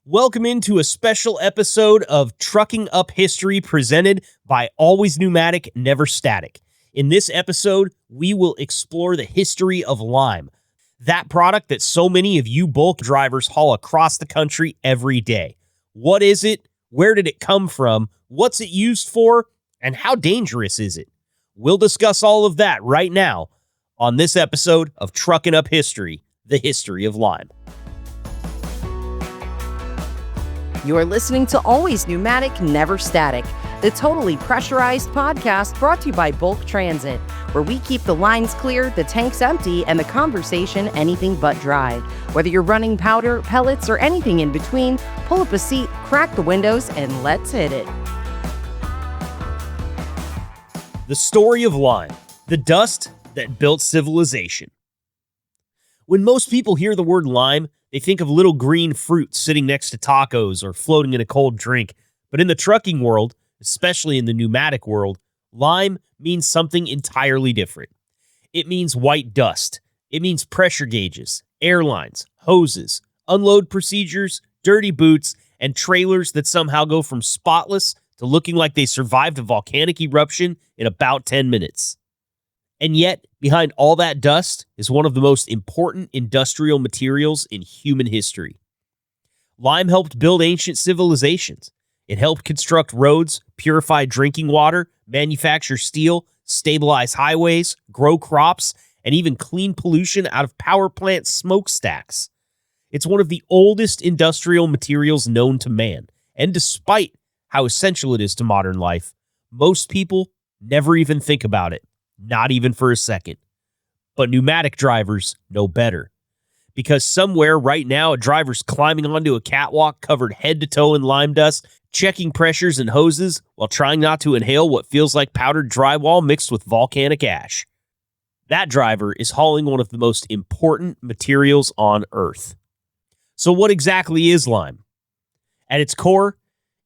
Welcome into a special episode of Trucking Up History presented by Always Pneumatic, Never Static. In this episode, we will explore the history of lime, that product that so many of you bulk drivers haul across the country every day. What is it? Where did it come from? What's it used for? And how dangerous is it? We'll discuss all of that right now on this episode of Trucking Up History, the history of lime. You're listening to Always Pneumatic, Never Static, the totally pressurized podcast brought to you by Bulk Transit, where we keep the lines clear, the tanks empty, and the conversation anything but dry. Whether you're running powder, pellets, or anything in between, pull up a seat, crack the windows, and let's hit it. The story of lime, the dust that built civilization. When most people hear the word lime, they think of little green fruit sitting next to tacos or floating in a cold drink. But in the trucking world, especially in the pneumatic world, lime means something entirely different. It means white dust. It means pressure gauges, airlines, hoses, unload procedures, dirty boots, and trailers that somehow go from spotless to looking like they survived a volcanic eruption in about 10 minutes. And yet, behind all that dust is one of the most important industrial materials in human history. Lime helped build ancient civilizations. It helped construct roads, purify drinking water, manufacture steel, stabilize highways, grow crops, and even clean pollution out of power plant smokestacks. It's one of the oldest industrial materials known to man, and despite how essential it is to modern life, most people never even think about it. Not even for a second. But pneumatic drivers know better. Because somewhere right now, a driver's climbing onto a catwalk covered head to toe in lime dust, checking pressures and hoses while trying not to inhale what feels like powdered drywall mixed with volcanic ash. That driver is hauling one of the most important materials on Earth. So what exactly is lime? At its core,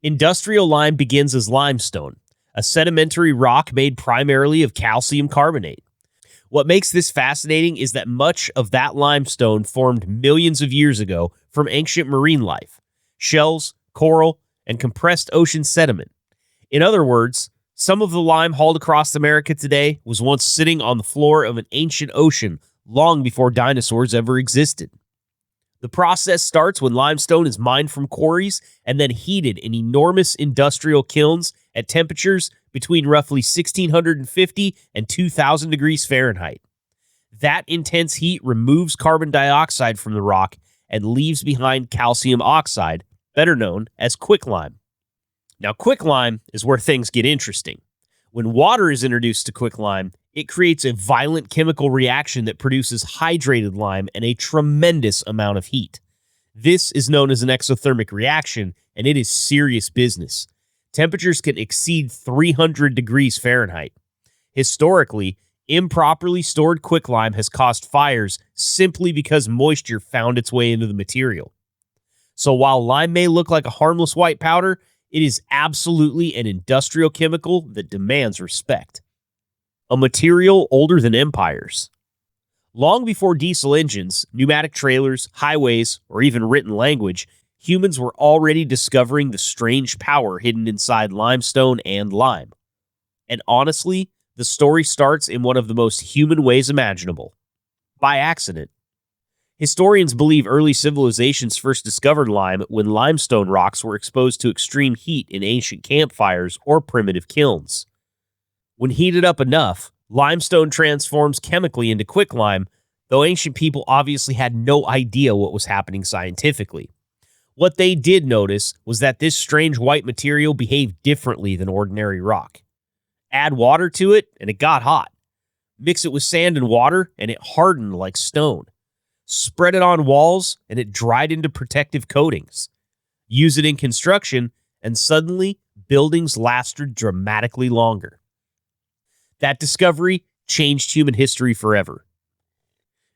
industrial lime begins as limestone, a sedimentary rock made primarily of calcium carbonate. What makes this fascinating is that much of that limestone formed millions of years ago from ancient marine life, shells, coral, and compressed ocean sediment. In other words, some of the lime hauled across America today was once sitting on the floor of an ancient ocean long before dinosaurs ever existed. The process starts when limestone is mined from quarries and then heated in enormous industrial kilns at temperatures between roughly 1650 and 2000 degrees Fahrenheit. That intense heat removes carbon dioxide from the rock and leaves behind calcium oxide, better known as quicklime. Now, quicklime is where things get interesting. When water is introduced to quicklime, it creates a violent chemical reaction that produces hydrated lime and a tremendous amount of heat. This is known as an exothermic reaction, and it is serious business. Temperatures can exceed 300 degrees Fahrenheit. Historically, improperly stored quicklime has caused fires simply because moisture found its way into the material. So while lime may look like a harmless white powder, it is absolutely an industrial chemical that demands respect. A material older than empires. Long before diesel engines, pneumatic trailers, highways, or even written language, humans were already discovering the strange power hidden inside limestone and lime. And honestly, the story starts in one of the most human ways imaginable. By accident. Historians believe early civilizations first discovered lime when limestone rocks were exposed to extreme heat in ancient campfires or primitive kilns. When heated up enough, limestone transforms chemically into quicklime, though ancient people obviously had no idea what was happening scientifically. What they did notice was that this strange white material behaved differently than ordinary rock. Add water to it, and it got hot. Mix it with sand and water, and it hardened like stone. Spread it on walls, and it dried into protective coatings. Use it in construction, and suddenly, buildings lasted dramatically longer. That discovery changed human history forever.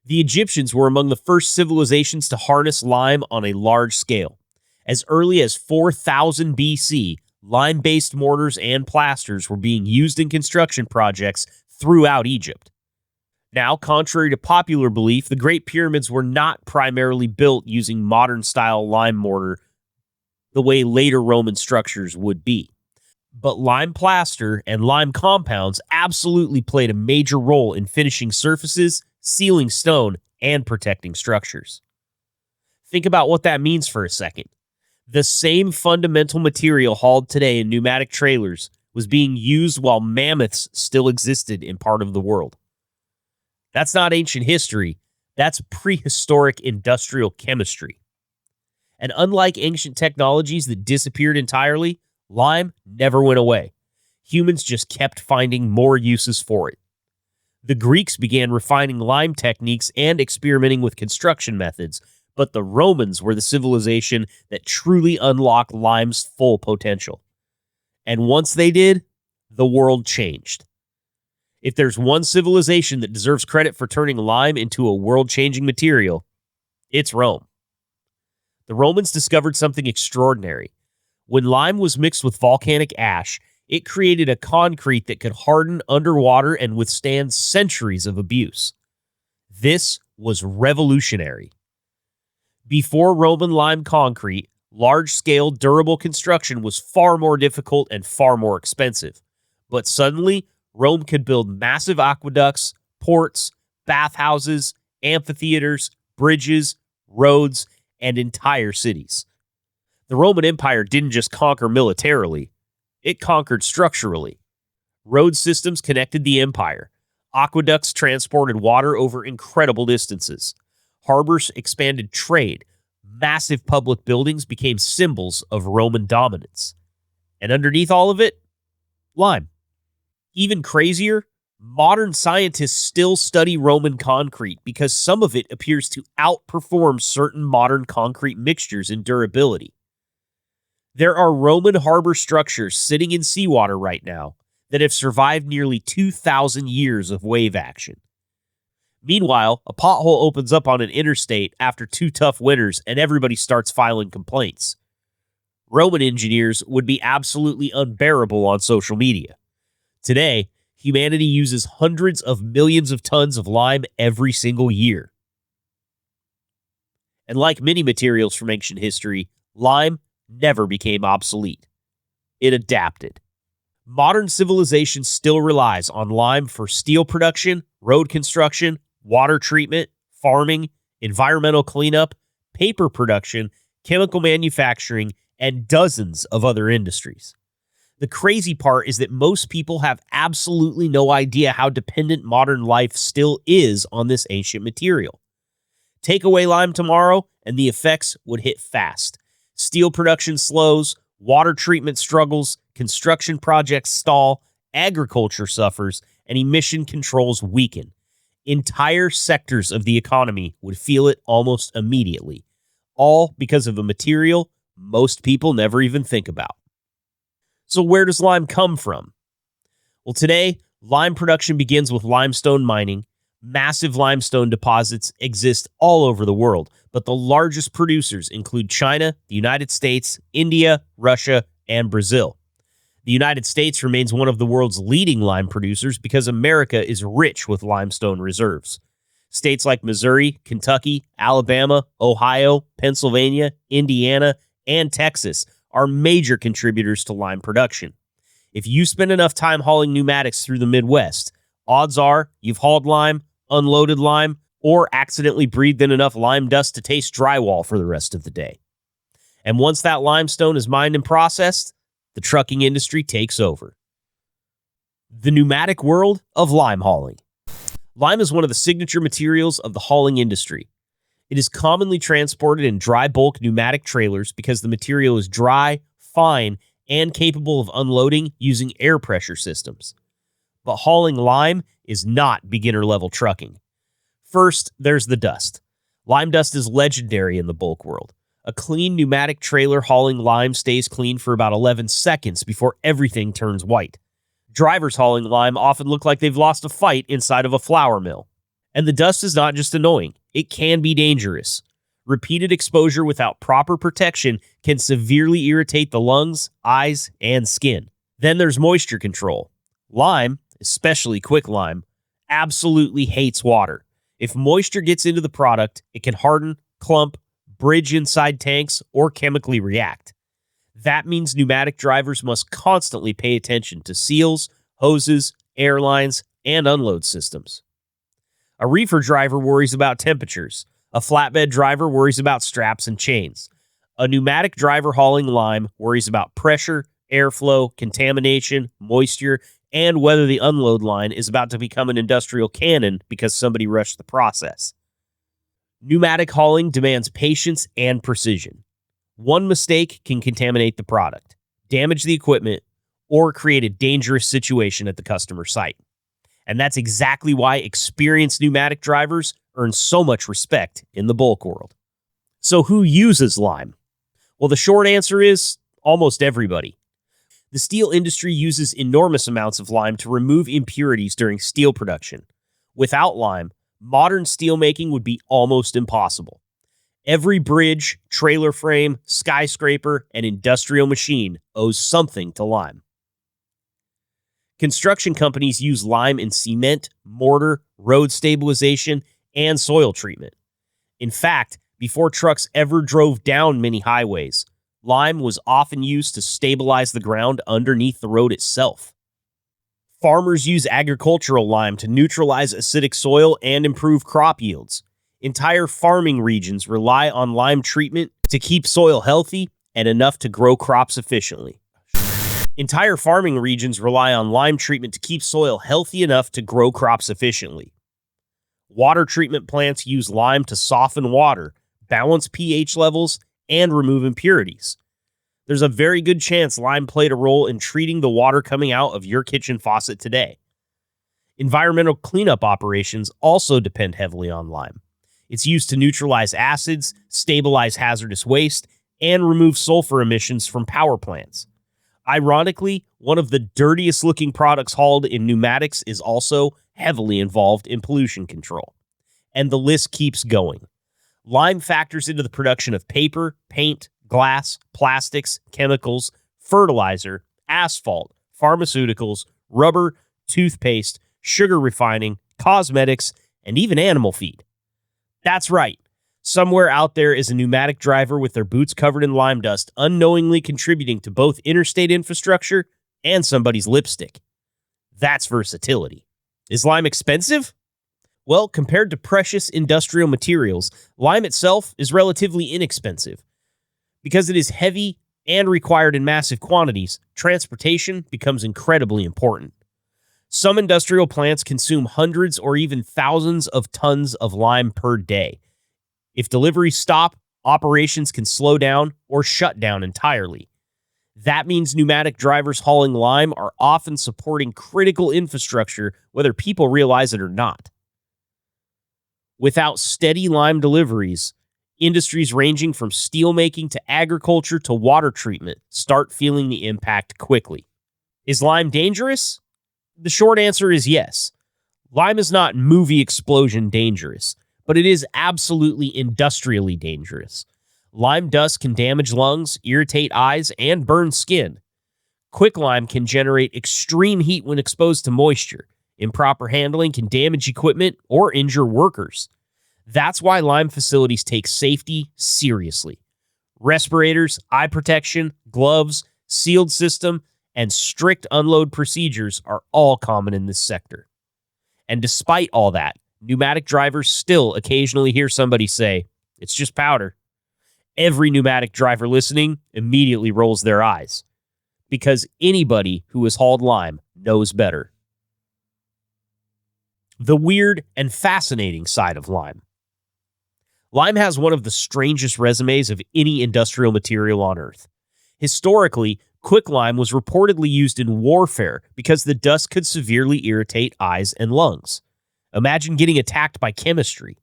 The Egyptians were among the first civilizations to harness lime on a large scale. As early as 4000 BC, lime-based mortars and plasters were being used in construction projects throughout Egypt. Now, contrary to popular belief, the Great Pyramids were not primarily built using modern-style lime mortar, the way later Roman structures would be. But lime plaster and lime compounds absolutely played a major role in finishing surfaces, sealing stone, and protecting structures. Think about what that means for a second. The same fundamental material hauled today in pneumatic trailers was being used while mammoths still existed in part of the world. That's not ancient history. That's prehistoric industrial chemistry. And unlike ancient technologies that disappeared entirely, lime never went away. Humans just kept finding more uses for it. The Greeks began refining lime techniques and experimenting with construction methods, but the Romans were the civilization that truly unlocked lime's full potential. And once they did, the world changed. If there's one civilization that deserves credit for turning lime into a world-changing material, it's Rome. The Romans discovered something extraordinary. When lime was mixed with volcanic ash, it created a concrete that could harden underwater and withstand centuries of abuse. This was revolutionary. Before Roman lime concrete, large-scale durable construction was far more difficult and far more expensive. But suddenly, Rome could build massive aqueducts, ports, bathhouses, amphitheaters, bridges, roads, and entire cities. The Roman Empire didn't just conquer militarily, it conquered structurally. Road systems connected the empire. Aqueducts transported water over incredible distances. Harbors expanded trade. Massive public buildings became symbols of Roman dominance. And underneath all of it, lime. Even crazier, modern scientists still study Roman concrete because some of it appears to outperform certain modern concrete mixtures in durability. There are Roman harbor structures sitting in seawater right now that have survived nearly 2,000 years of wave action. Meanwhile, a pothole opens up on an interstate after 2 tough winters and everybody starts filing complaints. Roman engineers would be absolutely unbearable on social media. Today, humanity uses hundreds of millions of tons of lime every single year. And like many materials from ancient history, lime never became obsolete. It adapted. Modern civilization still relies on lime for steel production, road construction, water treatment, farming, environmental cleanup, paper production, chemical manufacturing, and dozens of other industries. The crazy part is that most people have absolutely no idea how dependent modern life still is on this ancient material. Take away lime tomorrow, and the effects would hit fast. Steel production slows, water treatment struggles, construction projects stall, agriculture suffers, and emission controls weaken. Entire sectors of the economy would feel it almost immediately, all because of a material most people never even think about. So where does lime come from? Well, today, lime production begins with limestone mining. Massive limestone deposits exist all over the world, but the largest producers include China, the United States, India, Russia, and Brazil. The United States remains one of the world's leading lime producers because America is rich with limestone reserves. States like Missouri, Kentucky, Alabama, Ohio, Pennsylvania, Indiana, and Texas are major contributors to lime production. If you spend enough time hauling pneumatics through the Midwest, odds are you've hauled lime, unloaded lime, or accidentally breathed in enough lime dust to taste drywall for the rest of the day. And once that limestone is mined and processed, the trucking industry takes over. The pneumatic world of lime hauling. Lime is one of the signature materials of the hauling industry. It is commonly transported in dry bulk pneumatic trailers because the material is dry, fine, and capable of unloading using air pressure systems. But hauling lime is not beginner-level trucking. First, there's the dust. Lime dust is legendary in the bulk world. A clean pneumatic trailer hauling lime stays clean for about 11 seconds before everything turns white. Drivers hauling lime often look like they've lost a fight inside of a flour mill. And the dust is not just annoying, it can be dangerous. Repeated exposure without proper protection can severely irritate the lungs, eyes, and skin. Then there's moisture control. Lime, especially quicklime, absolutely hates water. If moisture gets into the product, it can harden, clump, bridge inside tanks, or chemically react. That means pneumatic drivers must constantly pay attention to seals, hoses, air lines, and unload systems. A reefer driver worries about temperatures. A flatbed driver worries about straps and chains. A pneumatic driver hauling lime worries about pressure, airflow, contamination, moisture, and whether the unload line is about to become an industrial cannon because somebody rushed the process. Pneumatic hauling demands patience and precision. One mistake can contaminate the product, damage the equipment, or create a dangerous situation at the customer site. And that's exactly why experienced pneumatic drivers earn so much respect in the bulk world. So who uses lime? Well, the short answer is almost everybody. The steel industry uses enormous amounts of lime to remove impurities during steel production. Without lime, modern steelmaking would be almost impossible. Every bridge, trailer frame, skyscraper, and industrial machine owes something to lime. Construction companies use lime in cement, mortar, road stabilization, and soil treatment. In fact, before trucks ever drove down many highways, lime was often used to stabilize the ground underneath the road itself. Farmers use agricultural lime to neutralize acidic soil and improve crop yields. Entire farming regions rely on lime treatment to keep soil healthy and enough to grow crops efficiently. Entire farming regions rely on lime treatment to keep soil healthy enough to grow crops efficiently. Water treatment plants use lime to soften water, balance pH levels, and remove impurities. There's a very good chance lime played a role in treating the water coming out of your kitchen faucet today. Environmental cleanup operations also depend heavily on lime. It's used to neutralize acids, stabilize hazardous waste, and remove sulfur emissions from power plants. Ironically, one of the dirtiest looking products hauled in pneumatics is also heavily involved in pollution control. And the list keeps going. Lime factors into the production of paper, paint, glass, plastics, chemicals, fertilizer, asphalt, pharmaceuticals, rubber, toothpaste, sugar refining, cosmetics, and even animal feed. That's right. Somewhere out there is a pneumatic driver with their boots covered in lime dust, unknowingly contributing to both interstate infrastructure and somebody's lipstick. That's versatility. Is lime expensive? Well, compared to precious industrial materials, lime itself is relatively inexpensive. Because it is heavy and required in massive quantities, transportation becomes incredibly important. Some industrial plants consume hundreds or even thousands of tons of lime per day. If deliveries stop, operations can slow down or shut down entirely. That means pneumatic drivers hauling lime are often supporting critical infrastructure, whether people realize it or not. Without steady lime deliveries, industries ranging from steelmaking to agriculture to water treatment start feeling the impact quickly. Is lime dangerous? The short answer is yes. Lime is not movie explosion dangerous, but it is absolutely industrially dangerous. Lime dust can damage lungs, irritate eyes, and burn skin. Quicklime can generate extreme heat when exposed to moisture. Improper handling can damage equipment or injure workers. That's why lime facilities take safety seriously. Respirators, eye protection, gloves, sealed system, and strict unload procedures are all common in this sector. And despite all that, pneumatic drivers still occasionally hear somebody say, "It's just powder." Every pneumatic driver listening immediately rolls their eyes, because anybody who has hauled lime knows better. The weird and fascinating side of lime. Lime has one of the strangest resumes of any industrial material on Earth. Historically, quicklime was reportedly used in warfare because the dust could severely irritate eyes and lungs. Imagine getting attacked by chemistry.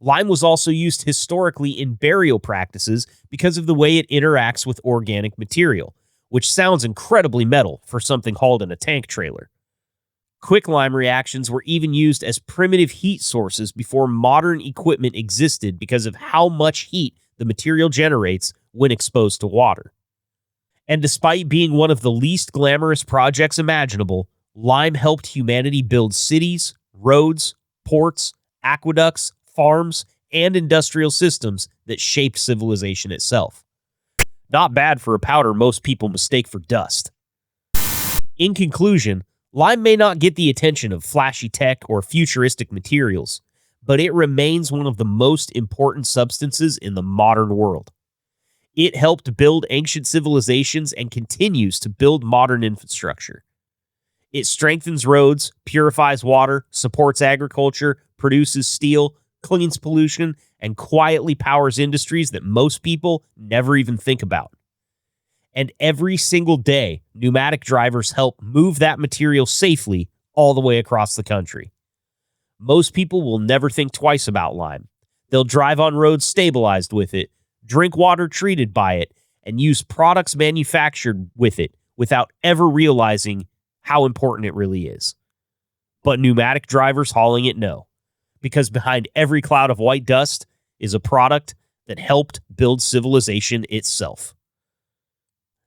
Lime was also used historically in burial practices because of the way it interacts with organic material, which sounds incredibly metal for something hauled in a tank trailer. Quicklime reactions were even used as primitive heat sources before modern equipment existed because of how much heat the material generates when exposed to water. And despite being one of the least glamorous projects imaginable, lime helped humanity build cities, roads, ports, aqueducts, farms, and industrial systems that shaped civilization itself. not bad for a powder most people mistake for dust. In conclusion, lime may not get the attention of flashy tech or futuristic materials, but it remains one of the most important substances in the modern world. It helped build ancient civilizations and continues to build modern infrastructure. It strengthens roads, purifies water, supports agriculture, produces steel, cleans pollution, and quietly powers industries that most people never even think about. And every single day, pneumatic drivers help move that material safely all the way across the country. Most people will never think twice about lime. They'll drive on roads stabilized with it, drink water treated by it, and use products manufactured with it without ever realizing how important it really is. But pneumatic drivers hauling it know, because behind every cloud of white dust is a product that helped build civilization itself.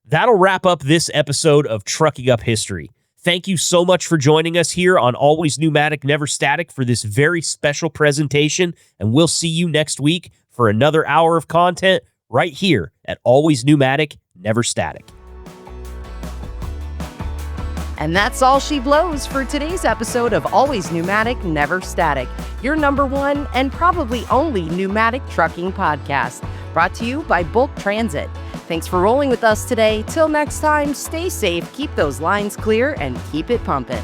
That'll wrap up this episode of Trucking Up History. Thank you so much for joining us here on Always Pneumatic, Never Static for this very special presentation, and we'll see you next week for another hour of content right here at Always Pneumatic, Never Static. And that's all she blows for today's episode of Always Pneumatic, Never Static, your number one and probably only pneumatic trucking podcast, brought to you by Bulk Transit. Thanks for rolling with us today. Till next time, stay safe, keep those lines clear, and keep it pumping.